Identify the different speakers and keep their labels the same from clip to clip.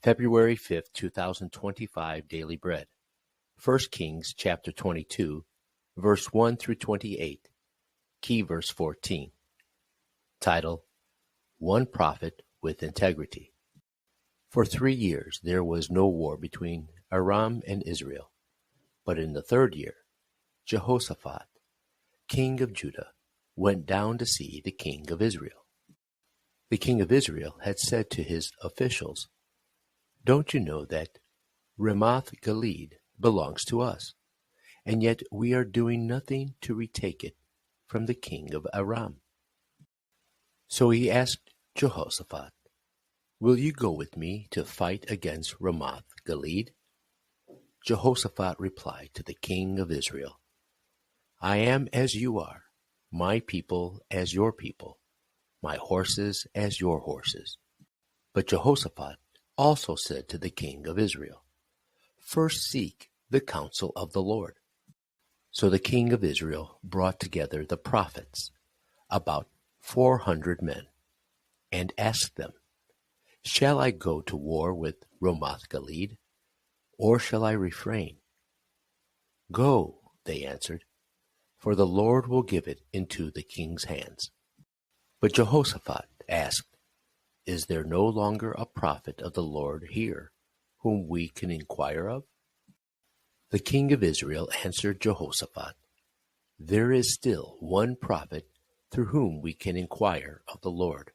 Speaker 1: February 5th, 2025 Daily Bread. 1 Kings chapter 22, verse 1 through 28. Key verse 14. Title: One Prophet with Integrity. For 3 years there was no war between Aram and Israel. But in the 3rd year, Jehoshaphat, king of Judah, went down to see the king of Israel. The king of Israel had said to his officials, "Don't you know that Ramoth Gilead belongs to us, and yet we are doing nothing to retake it from the king of Aram?" So he asked Jehoshaphat, "Will you go with me to fight against Ramoth Gilead?" Jehoshaphat replied to the king of Israel, "I am as you are, my people as your people, my horses as your horses." But Jehoshaphat also said to the king of Israel, "First seek the counsel of the Lord." So the king of Israel brought together the prophets, about 400 men, and asked them, "Shall I go to war with Ramoth Gilead, or shall I refrain?" "Go," they answered, "for the Lord will give it into the king's hands." But Jehoshaphat asked, "Is there no longer a prophet of the Lord here, whom we can inquire of?" The king of Israel answered Jehoshaphat, "There is still one prophet through whom we can inquire of the Lord,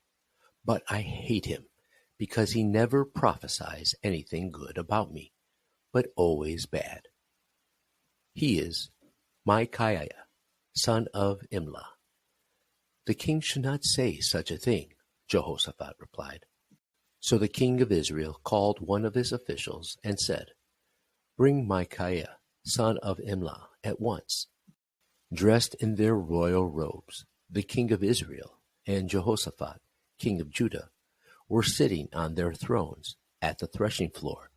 Speaker 1: but I hate him, because he never prophesies anything good about me, but always bad. He is Micaiah, son of Imlah." "The king should not say such a thing," Jehoshaphat replied. So the king of Israel called one of his officials and said, "Bring Micaiah, son of Imlah, at once." Dressed in their royal robes, the king of Israel and Jehoshaphat, king of Judah, were sitting on their thrones at the threshing floor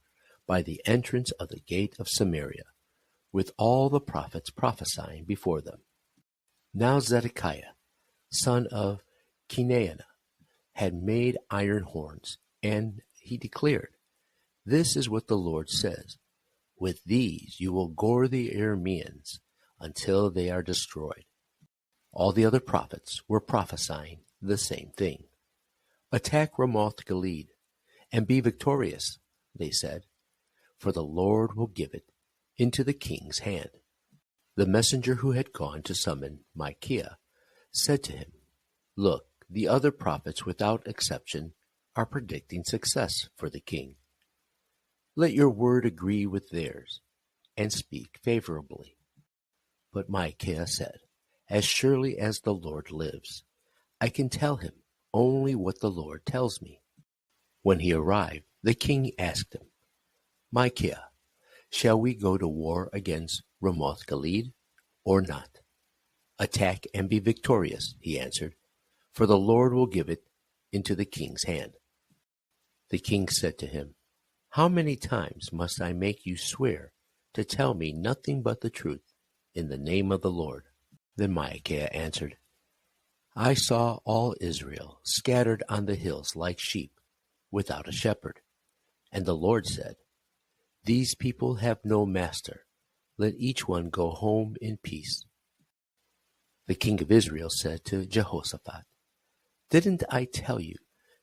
Speaker 1: by the entrance of the gate of Samaria, with all the prophets prophesying before them. Now Zedekiah, son of Kenaanah, had made iron horns, and he declared, "This is what the Lord says, with these you will gore the Arameans until they are destroyed." All the other prophets were prophesying the same thing. "Attack Ramoth Gilead, and be victorious," they said, "for the Lord will give it into the king's hand." The messenger who had gone to summon Micaiah said to him, "Look, the other prophets without exception are predicting success for the king. Let your word agree with theirs, and speak favorably." But Micaiah said, "As surely as the Lord lives, I can tell him only what the Lord tells me." When he arrived, the king asked him, "Micaiah, shall we go to war against Ramoth Gilead, or not?" "Attack and be victorious," he answered, "for the Lord will give it into the king's hand." The king said to him, "How many times must I make you swear to tell me nothing but the truth in the name of the Lord?" Then Micaiah answered, "I saw all Israel scattered on the hills like sheep, without a shepherd. And the Lord said, 'These people have no master. Let each one go home in peace.'" The king of Israel said to Jehoshaphat, "Didn't I tell you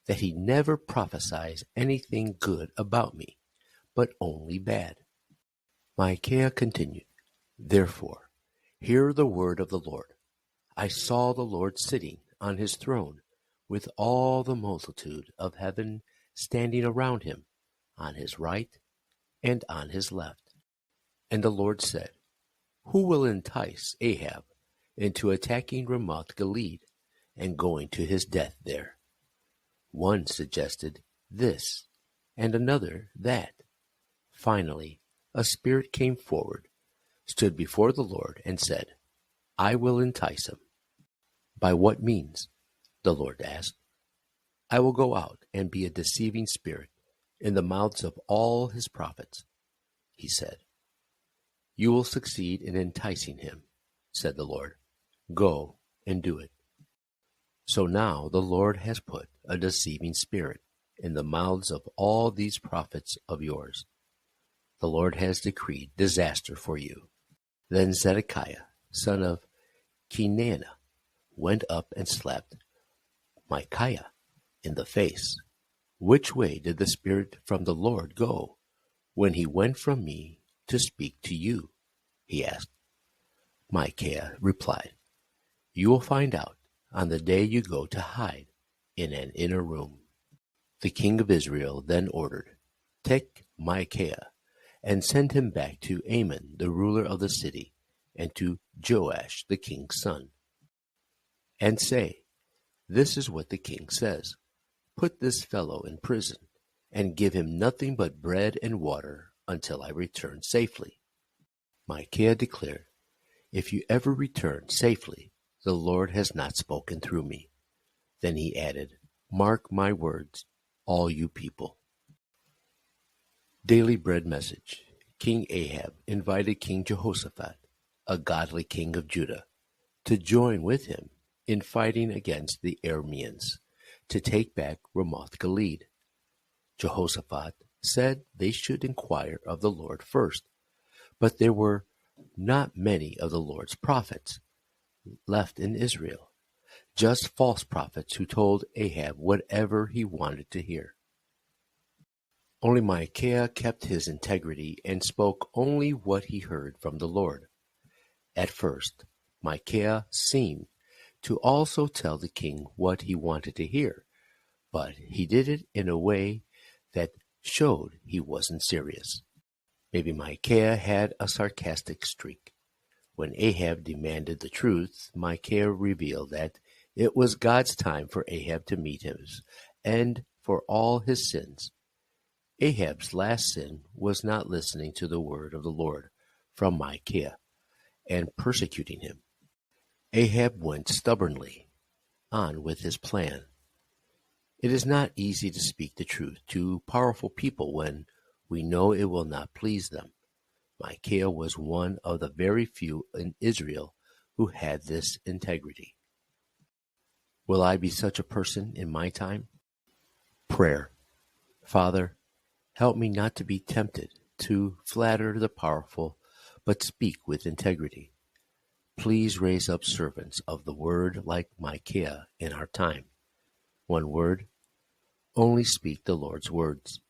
Speaker 1: that he never prophesies anything good about me, but only bad?" Micaiah continued, "Therefore, hear the word of the Lord. I saw the Lord sitting on his throne, with all the multitude of heaven standing around him, on his right and on his left. And the Lord said, 'Who will entice Ahab into attacking Ramoth Gilead and going to his death there?' One suggested this, and another that. Finally, a spirit came forward, stood before the Lord, and said, 'I will entice him.' 'By what means?' the Lord asked. 'I will go out and be a deceiving spirit in the mouths of all his prophets,' he said. 'You will succeed in enticing him,' said the Lord. 'Go and do it.' So now the Lord has put a deceiving spirit in the mouths of all these prophets of yours. The Lord has decreed disaster for you. Then Zedekiah, son of Kenana, went up and slapped Micaiah in the face. Which way did the Spirit from the Lord go when he went from me to speak to you? He asked. Micaiah replied, You will find out on the day you go to hide in an inner room. The king of Israel then ordered, Take Micaiah and send him back to Amon, the ruler of the city, and to Joash, the king's son, and say, This is what the king says. Put this fellow in prison, and give him nothing but bread and water until I return safely. Micaiah declared, If you ever return safely, the Lord has not spoken through me. Then he added, Mark my words, all you people. Daily Bread Message. King Ahab invited King Jehoshaphat, a godly king of Judah, to join with him in fighting against the Arameans to take back Ramoth Gilead. Jehoshaphat said they should inquire of the Lord first, but there were not many of the Lord's prophets left in Israel, just false prophets who told Ahab whatever he wanted to hear. Only Micaiah kept his integrity and spoke only what he heard from the Lord. At first, Micaiah seemed to also tell the king what he wanted to hear, but he did it in a way that showed he wasn't serious. Maybe Micaiah had a sarcastic streak. When Ahab demanded the truth, Micaiah revealed that it was God's time for Ahab to meet him, and for all his sins. Ahab's last sin was not listening to the word of the Lord from Micaiah and persecuting him. Ahab went stubbornly on with his plan. It is not easy to speak the truth to powerful people when we know it will not please them. Micaiah was one of the very few in Israel who had this integrity. Will I be such a person in my time? Prayer. Father, help me not to be tempted to flatter the powerful, but speak with integrity. Please raise up servants of the word like Micaiah in our time. One word, only speak the Lord's words.